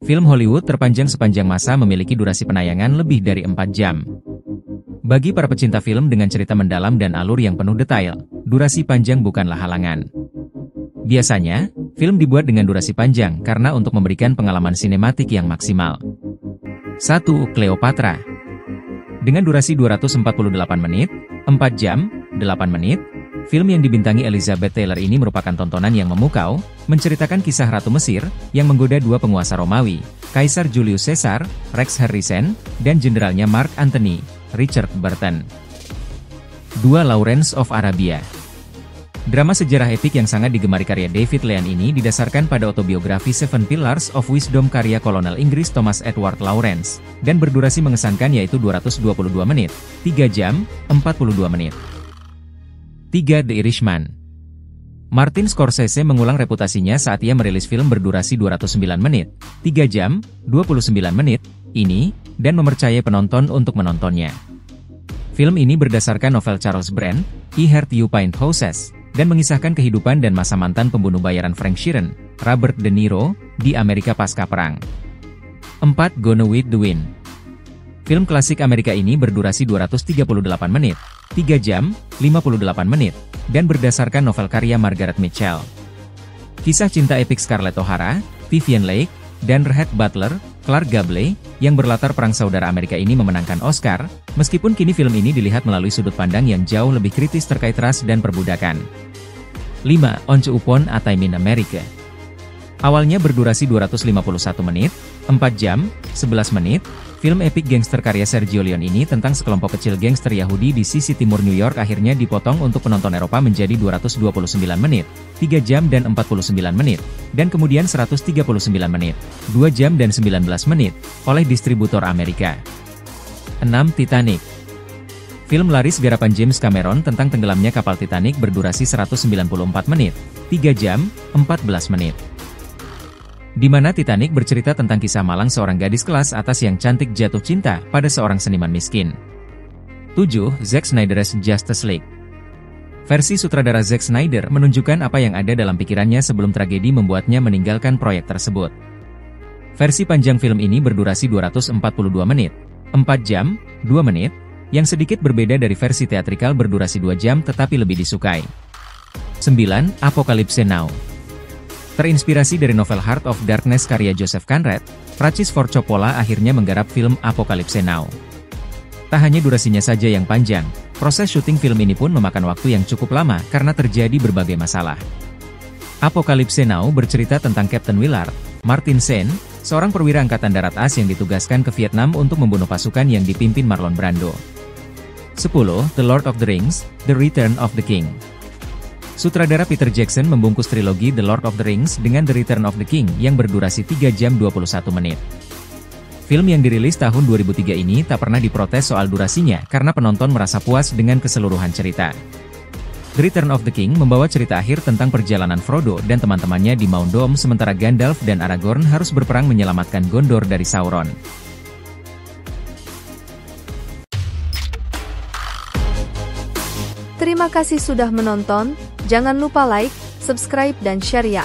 Film Hollywood terpanjang sepanjang masa memiliki durasi penayangan lebih dari 4 jam. Bagi para pecinta film dengan cerita mendalam dan alur yang penuh detail, durasi panjang bukanlah halangan. Biasanya, film dibuat dengan durasi panjang karena untuk memberikan pengalaman sinematik yang maksimal. 1. Cleopatra. Dengan durasi 248 menit, 4 jam, 8 menit, film yang dibintangi Elizabeth Taylor ini merupakan tontonan yang memukau, menceritakan kisah Ratu Mesir, yang menggoda dua penguasa Romawi, Kaisar Julius Caesar, Rex Harrison, dan jenderalnya Mark Antony, Richard Burton. 2. Lawrence of Arabia. Drama sejarah epik yang sangat digemari karya David Lean ini didasarkan pada autobiografi Seven Pillars of Wisdom karya Kolonel Inggris Thomas Edward Lawrence, dan berdurasi mengesankan yaitu 222 menit, 3 jam, 42 menit. 3. The Irishman. Martin Scorsese mengulang reputasinya saat ia merilis film berdurasi 209 menit, 3 jam, 29 menit, ini, dan mempercayai penonton untuk menontonnya. Film ini berdasarkan novel Charles Brand, I Heart You Paint Houses, dan mengisahkan kehidupan dan masa mantan pembunuh bayaran Frank Sheeran, Robert De Niro, di Amerika pasca perang. 4. Gone with the Wind. Film klasik Amerika ini berdurasi 238 menit, 3 jam, 58 menit, dan berdasarkan novel karya Margaret Mitchell. Kisah cinta epik Scarlett O'Hara, Vivien Leigh, dan Rhett Butler, Clark Gable, yang berlatar perang saudara Amerika ini memenangkan Oscar, meskipun kini film ini dilihat melalui sudut pandang yang jauh lebih kritis terkait ras dan perbudakan. 5. Once Upon a Time in America. Awalnya berdurasi 251 menit, 4 jam, 11 menit, film epik gangster karya Sergio Leone ini tentang sekelompok kecil gangster Yahudi di sisi timur New York akhirnya dipotong untuk penonton Eropa menjadi 229 menit, 3 jam dan 49 menit, dan kemudian 139 menit, 2 jam dan 19 menit, oleh distributor Amerika. 6. Titanic. Film laris garapan James Cameron tentang tenggelamnya kapal Titanic berdurasi 194 menit, 3 jam, 14 menit. Di mana Titanic bercerita tentang kisah malang seorang gadis kelas atas yang cantik jatuh cinta pada seorang seniman miskin. 7. Zack Snyder's Justice League. Versi sutradara Zack Snyder menunjukkan apa yang ada dalam pikirannya sebelum tragedi membuatnya meninggalkan proyek tersebut. Versi panjang film ini berdurasi 242 menit, 4 jam, 2 menit, yang sedikit berbeda dari versi teatrikal berdurasi 2 jam tetapi lebih disukai. 9. Apocalypse Now. Terinspirasi dari novel Heart of Darkness karya Joseph Conrad, Francis Ford Coppola akhirnya menggarap film Apocalypse Now. Tak hanya durasinya saja yang panjang, proses syuting film ini pun memakan waktu yang cukup lama karena terjadi berbagai masalah. Apocalypse Now bercerita tentang Captain Willard Martin Sheen, seorang perwira angkatan darat AS yang ditugaskan ke Vietnam untuk membunuh pasukan yang dipimpin Marlon Brando. 10. The Lord of the Rings, The Return of the King. Sutradara Peter Jackson membungkus trilogi The Lord of the Rings dengan The Return of the King yang berdurasi 3 jam 21 menit. Film yang dirilis tahun 2003 ini tak pernah diprotes soal durasinya karena penonton merasa puas dengan keseluruhan cerita. The Return of the King membawa cerita akhir tentang perjalanan Frodo dan teman-temannya di Mount Doom sementara Gandalf dan Aragorn harus berperang menyelamatkan Gondor dari Sauron. Terima kasih sudah menonton, jangan lupa like, subscribe dan share ya.